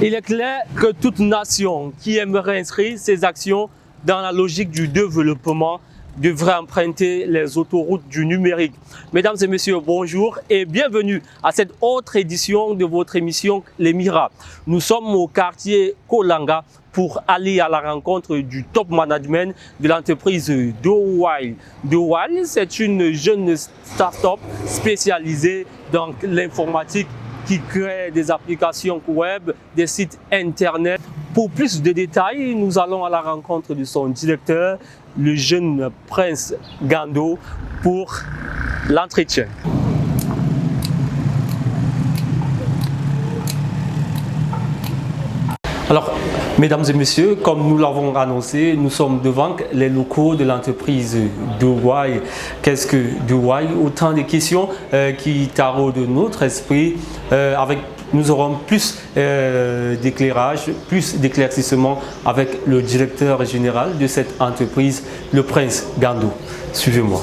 Il est clair que toute nation qui aimerait inscrire ses actions dans la logique du développement devrait emprunter les autoroutes du numérique. Mesdames et messieurs, bonjour et bienvenue à cette autre édition de votre émission Les Mira. Nous sommes au quartier Kolanga pour aller à la rencontre du top management de l'entreprise DoWile. DoWile, c'est une jeune start-up spécialisée dans l'informatique qui crée des applications web, des sites internet. Pour plus de détails, nous allons à la rencontre de son directeur, le jeune Prince Gando, pour l'entretien. Alors, mesdames et messieurs, comme nous l'avons annoncé, nous sommes devant les locaux de l'entreprise DoWile. Qu'est-ce que DoWile? Autant de questions qui taraudent notre esprit. Nous aurons plus d'éclairage, plus d'éclaircissement avec le directeur général de cette entreprise, le Prince Gando. Suivez-moi.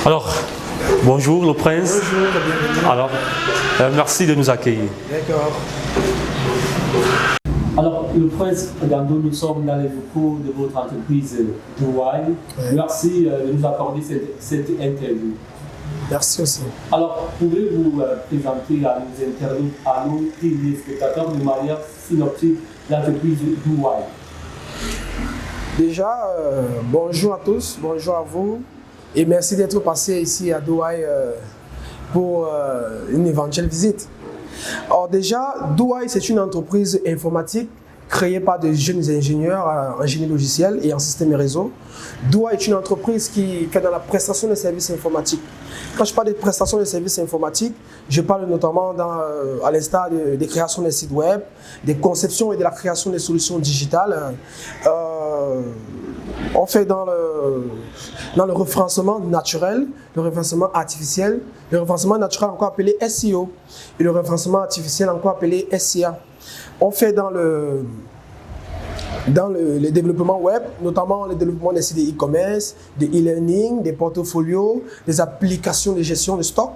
Alors, bonjour le Prince. Bonjour. Alors, merci de nous accueillir. D'accord. Alors, le Prince Gando, nous sommes dans les locaux de votre entreprise DoWile. Ouais. Merci de nous accorder cette interview. Merci aussi. Alors, pouvez-vous présenter à nos internautes, à nos téléspectateurs de manière synoptique l'entreprise DoWile? Déjà, bonjour à tous, bonjour à vous et merci d'être passé ici à DoWile pour une éventuelle visite. Alors déjà, DoWile, c'est une entreprise informatique créée par des jeunes ingénieurs en génie logiciel et en système et réseau. DoWile est une entreprise qui fait dans la prestation de services informatiques. Quand je parle de prestation de services informatiques, je parle notamment à l'instar des créations des sites web, des conceptions et de la création des solutions digitales. On fait dans le référencement naturel, le référencement artificiel, le référencement naturel encore appelé SEO et le référencement artificiel encore appelé SIA. On fait dans le développement web, notamment le développement des sites de e-commerce, de e-learning, des portfolios, des applications de gestion de stock.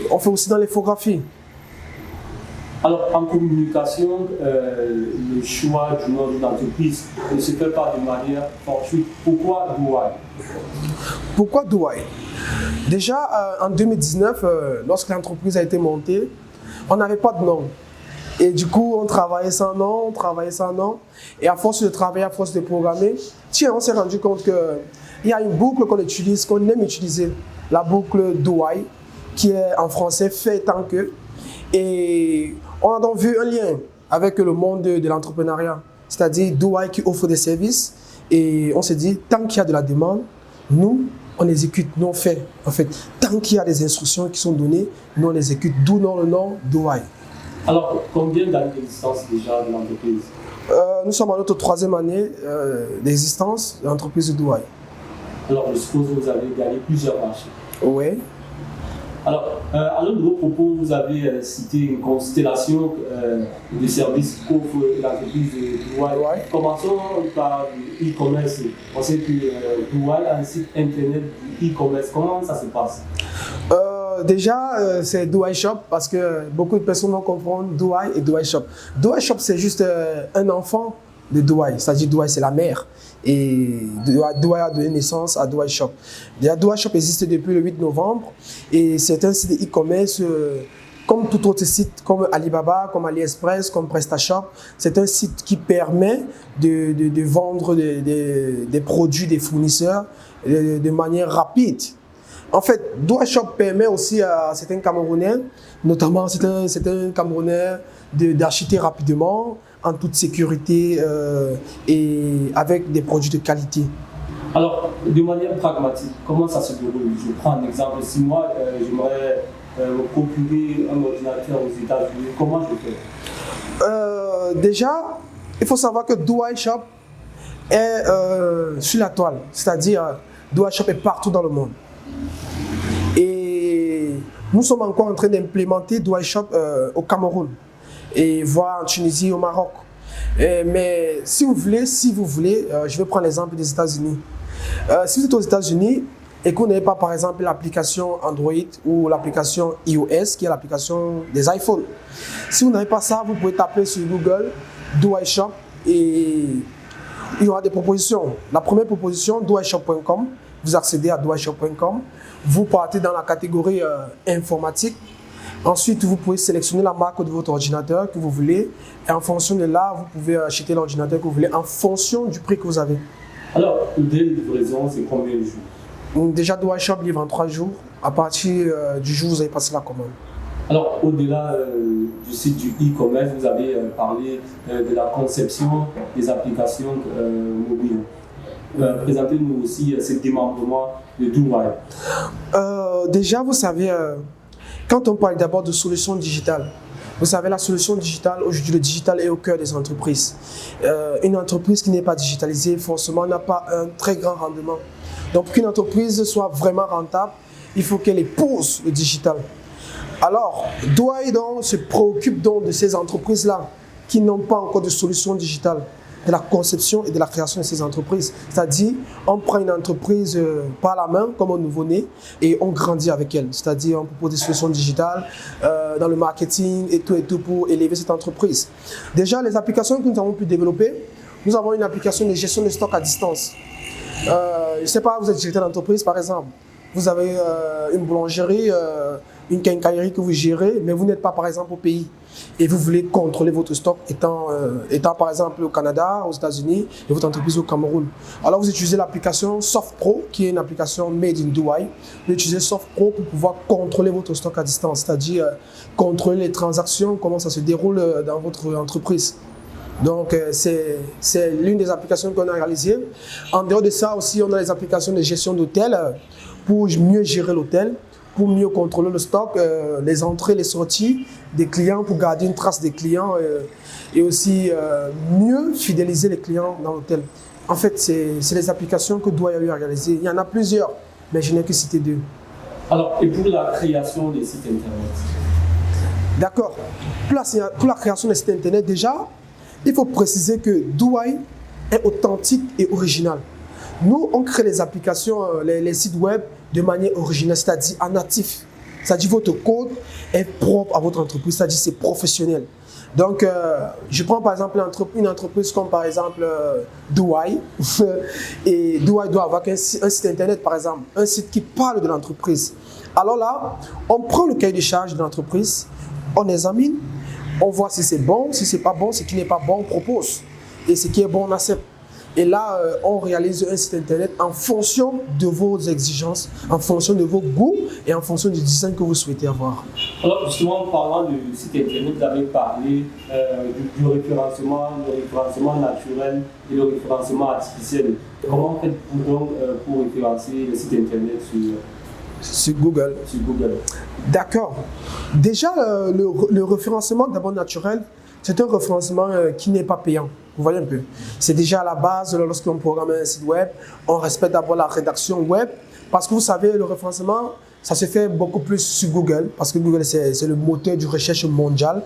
On fait aussi dans l'infographie. Alors, en communication, le choix du nom de l'entreprise ne se fait pas de manière fortuite. Pourquoi DoWile? Pourquoi DoWile? Déjà, en 2019, lorsque l'entreprise a été montée, on n'avait pas de nom. Et du coup, on travaillait sans nom, Et à force de travailler, à force de programmer, on s'est rendu compte qu'il y a une boucle qu'on utilise, qu'on aime utiliser. La boucle DoWile, qui est en français fait tant que. Et on a donc vu un lien avec le monde de l'entrepreneuriat, c'est-à-dire DoWile qui offre des services. Et on s'est dit, tant qu'il y a de la demande, nous, on exécute, nous on fait. En fait, tant qu'il y a des instructions qui sont données, nous on exécute, d'où le nom DoWile. Alors, combien d'années d'existence déjà de l'entreprise? Nous sommes à notre 3e année d'existence de l'entreprise DoWile. Alors, je suppose que vous avez gagné plusieurs marchés. Oui. Alors, à l'un de vos propos, vous avez cité une constellation de services qu'offre l'entreprise DoWile. Ouais. Commençons par l'e-commerce. On sait que DoWile a un site internet de e-commerce. Comment ça se passe? Déjà, c'est DoWile Shop parce que beaucoup de personnes vont comprendre DoWile et DoWile Shop. DoWile Shop, c'est juste un enfant de DoWile, c'est-à-dire DoWile, c'est la mère. Et DoWile a donné naissance à DoWile Shop. Déjà, DoWile Shop existe depuis le 8 novembre et c'est un site de e-commerce comme tout autre site, comme Alibaba, comme AliExpress, comme PrestaShop. C'est un site qui permet de vendre des produits des fournisseurs de manière rapide. En fait, DoWile Shop permet aussi à certains Camerounais, notamment certains Camerounais, d'acheter rapidement en toute sécurité et avec des produits de qualité. Alors, de manière pragmatique, comment ça se déroule? Je prends un exemple. Si moi, j'aimerais me procurer un ordinateur aux États-Unis, comment je fais? Déjà, il faut savoir que Douai Shop est sur la toile, c'est-à-dire Douai Shop est partout dans le monde. Et nous sommes encore en train d'implémenter Douai Shop au Cameroun et voire en Tunisie, au Maroc. Mais si vous voulez, je vais prendre l'exemple des États-Unis. Si vous êtes aux États-Unis et que vous n'avez pas par exemple l'application Android ou l'application iOS qui est l'application des iPhones, si vous n'avez pas ça, vous pouvez taper sur Google Douai Shop et il y aura des propositions. La première proposition, douaishop.com, vous accédez à douaishop.com, vous partez dans la catégorie informatique. Ensuite, vous pouvez sélectionner la marque de votre ordinateur que vous voulez et en fonction de là, vous pouvez acheter l'ordinateur que vous voulez en fonction du prix que vous avez. Alors, le délai de livraison, c'est combien de jours? Déjà, Douai Shop livre en 3 jours. À partir du jour où vous avez passé la commande. Alors, au-delà du site du e-commerce, vous avez parlé de la conception des applications mobiles. Présentez-nous aussi ce démembrement de Douai. Déjà, vous savez, quand on parle d'abord de solutions digitales, vous savez, la solution digitale, aujourd'hui, le digital est au cœur des entreprises. Une entreprise qui n'est pas digitalisée, forcément, n'a pas un très grand rendement. Donc, pour qu'une entreprise soit vraiment rentable, il faut qu'elle épouse le digital. Alors, Douai se préoccupe donc de ces entreprises-là qui n'ont pas encore de solution digitale, de la conception et de la création de ces entreprises. C'est-à-dire, on prend une entreprise par la main, comme un nouveau-né, et on grandit avec elle. C'est-à-dire, on propose des solutions digitales dans le marketing et tout pour élever cette entreprise. Déjà, les applications que nous avons pu développer, nous avons une application de gestion de stock à distance. Je ne sais pas, vous êtes directeur d'entreprise par exemple. Vous avez une boulangerie, une quincaillerie que vous gérez, mais vous n'êtes pas par exemple au pays. Et vous voulez contrôler votre stock étant par exemple au Canada, aux États-Unis et votre entreprise au Cameroun. Alors vous utilisez l'application SoftPro, qui est une application made in Douai. Vous utilisez SoftPro pour pouvoir contrôler votre stock à distance, c'est-à-dire contrôler les transactions, comment ça se déroule dans votre entreprise. Donc, c'est l'une des applications qu'on a réalisées. En dehors de ça aussi, on a les applications de gestion d'hôtel pour mieux gérer l'hôtel, pour mieux contrôler le stock, les entrées, les sorties des clients, pour garder une trace des clients et aussi mieux fidéliser les clients dans l'hôtel. En fait, c'est les applications que Douai a eu à réaliser. Il y en a plusieurs, mais je n'ai que cité 2. Alors, et pour la création des sites internet? D'accord. Pour la création des sites internet, déjà, il faut préciser que Douai est authentique et original. Nous, on crée les applications, les sites web de manière originale, c'est-à-dire en natif. C'est-à-dire votre code est propre à votre entreprise, c'est-à-dire c'est professionnel. Donc, je prends par exemple une entreprise comme par exemple Douai. Et Douai doit avoir un site internet par exemple, un site qui parle de l'entreprise. Alors là, on prend le cahier de charge de l'entreprise, on examine, on voit si c'est bon, si c'est pas bon, ce qui n'est pas bon, on propose. Et ce qui est bon, on accepte. Et là, on réalise un site internet en fonction de vos exigences, en fonction de vos goûts et en fonction du design que vous souhaitez avoir. Alors justement, en parlant du site internet, vous avez parlé du référencement naturel et le référencement artificiel. Comment faites-vous donc pour référencer le site internet sur Google? Sur Google. D'accord. Déjà, le référencement d'abord naturel, c'est un référencement qui n'est pas payant. Vous voyez un peu. C'est déjà à la base, lorsqu'on programme un site web, on respecte d'abord la rédaction web. Parce que vous savez, le référencement, ça se fait beaucoup plus sur Google. Parce que Google, c'est le moteur de recherche mondial.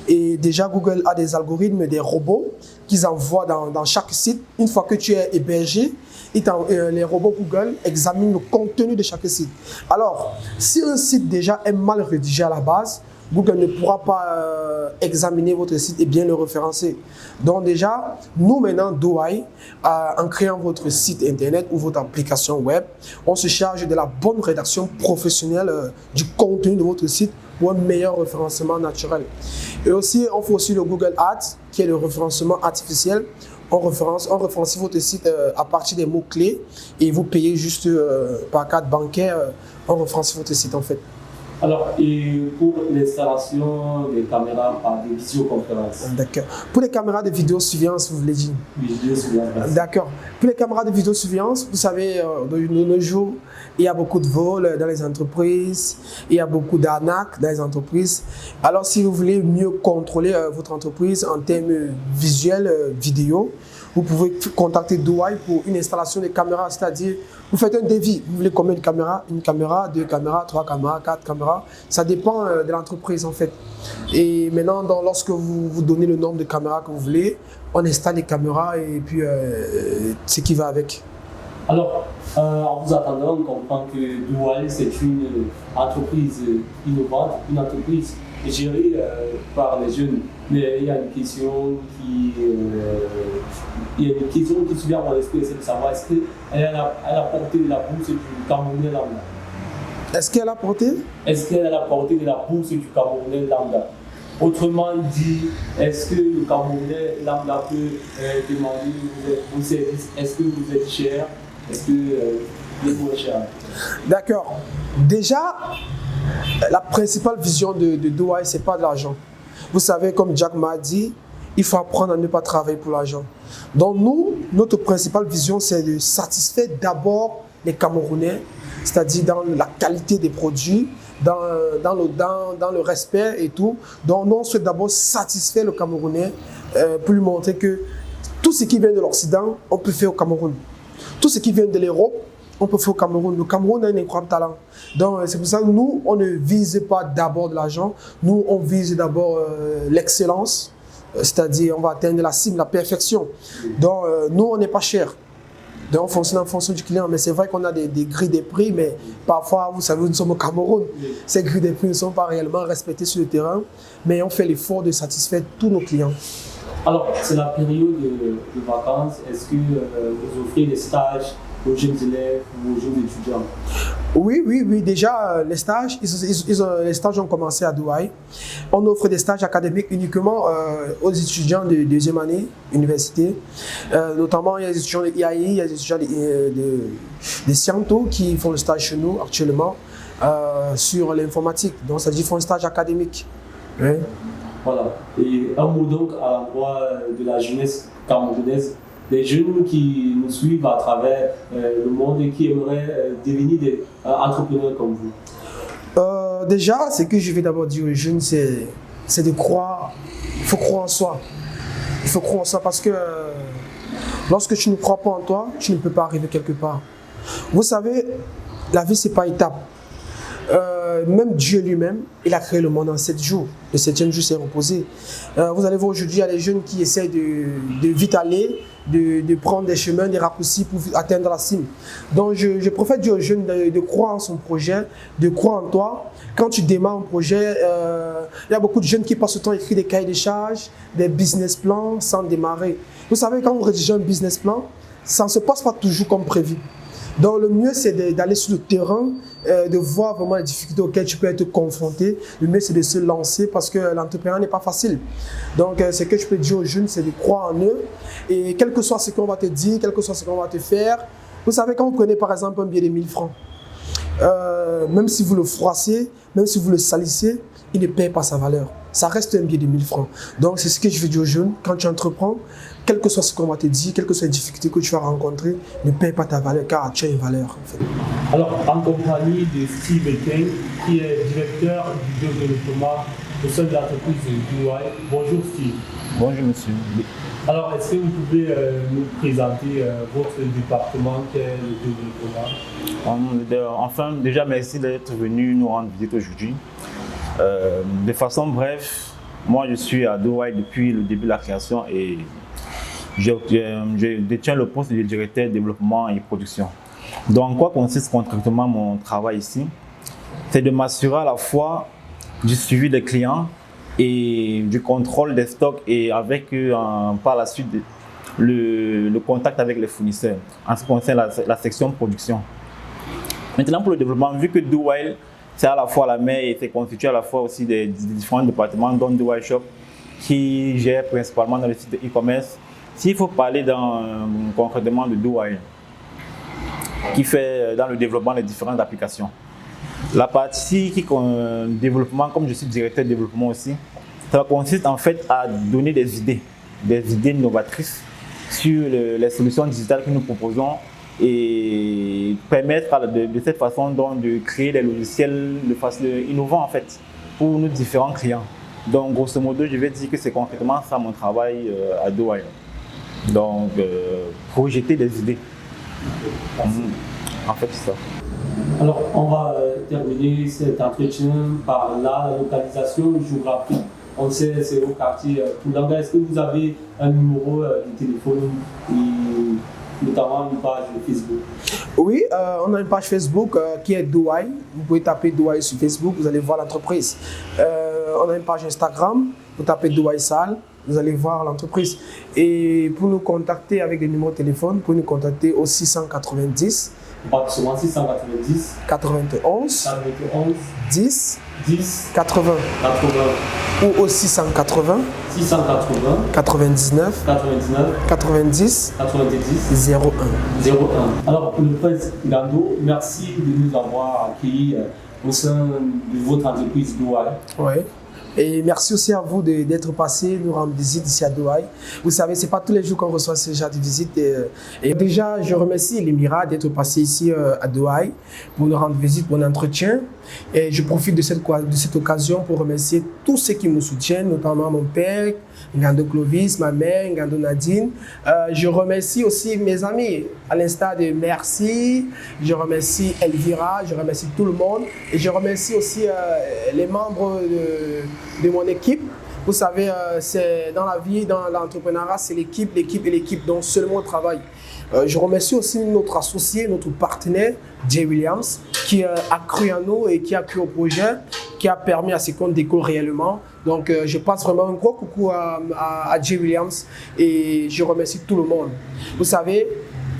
Et déjà, Google a des algorithmes, des robots qu'ils envoient dans chaque site. Une fois que tu es hébergé, les robots Google examinent le contenu de chaque site. Alors, si un site déjà est mal rédigé à la base, Google ne pourra pas examiner votre site et bien le référencer. Donc déjà, nous maintenant, Douai, en créant votre site internet ou votre application web, on se charge de la bonne rédaction professionnelle du contenu de votre site pour un meilleur référencement naturel. Et aussi, on fait aussi le Google Ads, qui est le référencement artificiel. On référence votre site à partir des mots-clés et vous payez juste par carte bancaire, on référence votre site en fait. Alors, et pour l'installation des caméras par des visioconférences? D'accord. Pour les caméras de vidéosurveillance, vous voulez dire? Vidéosurveillance. D'accord. Pour les caméras de vidéosurveillance, vous savez, de nos jours, il y a beaucoup de vols dans les entreprises, il y a beaucoup d'arnaques dans les entreprises. Alors, si vous voulez mieux contrôler votre entreprise en termes visuels, vidéo, vous pouvez contacter Douai pour une installation de caméras, c'est-à-dire vous faites un devis. Vous voulez combien de caméras? Une caméra, deux caméras, trois caméras, quatre caméras. Ça dépend de l'entreprise en fait. Et maintenant, lorsque vous donnez le nombre de caméras que vous voulez, on installe les caméras et puis ce qui va avec. Alors, en vous attendant, on comprend que Douai, c'est une entreprise innovante, une entreprise gérée par les jeunes. Mais il y a une question qui subit à mon esprit, c'est de savoir est-ce qu'elle a porté de la bourse du Camerounais lambda? Est-ce qu'elle a porté? Est-ce qu'elle a porté de la bourse du Camerounais lambda? Autrement dit, est-ce que le Camerounais lambda peut demander vos services? Est-ce que vous êtes cher? Est-ce que vous êtes cher? D'accord. Déjà, la principale vision de Douai, ce n'est pas de l'argent. Vous savez, comme Jack m'a dit, il faut apprendre à ne pas travailler pour l'argent. Donc nous, notre principale vision, c'est de satisfaire d'abord les Camerounais, c'est-à-dire dans la qualité des produits, dans le respect et tout. Donc nous, on souhaite d'abord satisfaire le Camerounais pour lui montrer que tout ce qui vient de l'Occident, on peut faire au Cameroun. Tout ce qui vient de l'Europe, on peut faire au Cameroun. Le Cameroun a un incroyable talent. Donc c'est pour ça que nous, on ne vise pas d'abord de l'argent. Nous, on vise d'abord l'excellence. C'est-à-dire, on va atteindre la cible, la perfection. Donc nous, on n'est pas cher. Donc on fonctionne en fonction du client. Mais c'est vrai qu'on a des grilles des prix, mais parfois, vous savez, nous sommes au Cameroun. Ces grilles des prix ne sont pas réellement respectées sur le terrain. Mais on fait l'effort de satisfaire tous nos clients. Alors, c'est la période de vacances. Est-ce que vous offrez des stages aux jeunes élèves ou aux jeunes étudiants? Oui. Déjà, les stages, les stages ont commencé à Douai. On offre des stages académiques uniquement aux étudiants de deuxième année, université. Notamment, il y a des étudiants de IAI, il y a des étudiants de Sciento qui font le stage chez nous actuellement sur l'informatique. Donc, ça dit qu'ils font un stage académique. Oui. Voilà. Et un mot donc à l'endroit de la jeunesse camerounaise, des jeunes qui nous suivent à travers le monde et qui aimeraient devenir des entrepreneurs comme vous. Déjà, ce que je vais d'abord dire aux jeunes, c'est de croire. Il faut croire en soi. Il faut croire en soi parce que lorsque tu ne crois pas en toi, tu ne peux pas arriver quelque part. Vous savez, la vie, ce n'est pas étape. Même Dieu lui-même, il a créé le monde en 7 jours. Le 7e jour s'est reposé. Vous allez voir aujourd'hui, il y a des jeunes qui essaient de vite aller, de prendre des chemins, des raccourcis pour atteindre la cime. Donc je préfère dire aux jeunes de croire en son projet, de croire en toi. Quand tu démarres un projet, il y a beaucoup de jeunes qui passent le temps à écrire des cahiers de charges, des business plans sans démarrer. Vous savez, quand vous rédigez un business plan, ça ne se passe pas toujours comme prévu. Donc le mieux c'est d'aller sur le terrain, de voir vraiment les difficultés auxquelles tu peux être confronté. Le mieux c'est de se lancer parce que l'entrepreneuriat n'est pas facile. Donc ce que je peux dire aux jeunes, c'est de croire en eux. Et quel que soit ce qu'on va te dire, quel que soit ce qu'on va te faire, vous savez quand vous prenez par exemple un billet de 1000 francs, même si vous le froissez, même si vous le salissez, il ne paye pas sa valeur. Ça reste un billet de 1000 francs. Donc c'est ce que je veux dire aux jeunes, quand tu entreprends, quel que soit ce qu'on va te dire, quelles que soient les difficultés que tu vas rencontrer, ne paye pas ta valeur car tu as une valeur. En fait. Alors, en compagnie de Steve Eken, qui est directeur du développement au sein de l'entreprise Douai. Bonjour Steve. Bonjour monsieur. Alors, est-ce que vous pouvez nous présenter votre département qui est le développement? Enfin, déjà merci d'être venu nous rendre visite aujourd'hui. De façon bref, moi je suis à Douai depuis le début de la création et je détiens le poste de directeur développement et production. Donc, en quoi consiste concrètement mon travail ici? C'est de m'assurer à la fois du suivi des clients et du contrôle des stocks et avec par la suite le contact avec les fournisseurs en ce qui concerne la section production. Maintenant, pour le développement, vu que Douai c'est à la fois la mère et c'est constitué à la fois aussi des différents départements dont Douai Shop qui gère principalement dans le site de e-commerce. S'il faut parler concrètement de Douai, qui fait dans le développement des différentes applications. La partie développement, comme je suis directeur de développement aussi, ça consiste en fait à donner des idées novatrices sur les solutions digitales que nous proposons et permettre de cette façon donc de créer des logiciels de façon innovante en fait pour nos différents clients. Donc grosso modo, je vais dire que c'est concrètement ça mon travail à Douai. Donc projeter des idées. En fait, c'est ça. Alors, on va terminer cet entretien par la localisation géographique. On sait, c'est au quartier Poulanga. Est-ce que vous avez un numéro de téléphone et notamment une page Facebook? Oui, on a une page Facebook qui est Douai. Vous pouvez taper Douai sur Facebook, vous allez voir l'entreprise. On a une page Instagram, vous tapez Douai Sal, vous allez voir l'entreprise. Et pour nous contacter avec des numéros de téléphone, vous pouvez nous contacter au 690 690 91 10 80 ou au 680 99 90 01. Alors, le prince Ngando, merci de nous avoir accueillis au sein de votre entreprise Douai. Ouais. Et merci aussi à vous d'être passé nous rendre visite ici à Douai. Vous savez, ce n'est pas tous les jours qu'on reçoit ce genre de visite. Et déjà, je remercie l'Émirat d'être passé ici à Douai pour nous rendre visite, pour un entretien. Et je profite de cette occasion pour remercier tous ceux qui me soutiennent, notamment mon père, Ngando Clovis, ma mère, Ngando Nadine. Je remercie aussi mes amis, à l'instar de Merci, je remercie Elvira, je remercie tout le monde. Et je remercie aussi les membres de mon équipe. Vous savez, c'est dans la vie, dans l'entrepreneuriat, c'est l'équipe et l'équipe dont seulement on travaille. Je remercie aussi notre associé, notre partenaire, Jay Williams, qui a cru en nous et qui a cru au projet, qui a permis à ce qu'on décolle réellement. Donc, je passe vraiment un gros coucou à Jay Williams et je remercie tout le monde. Vous savez,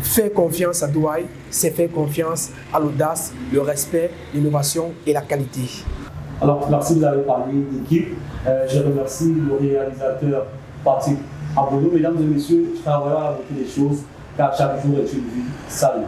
faire confiance à Douai, c'est faire confiance à l'audace, le respect, l'innovation et la qualité. Alors, merci de vous avoir parlé d'équipe. Je remercie le réalisateur Patrick Abono. Mesdames et messieurs, je travaille avec des choses car chaque jour est une vie. Salut.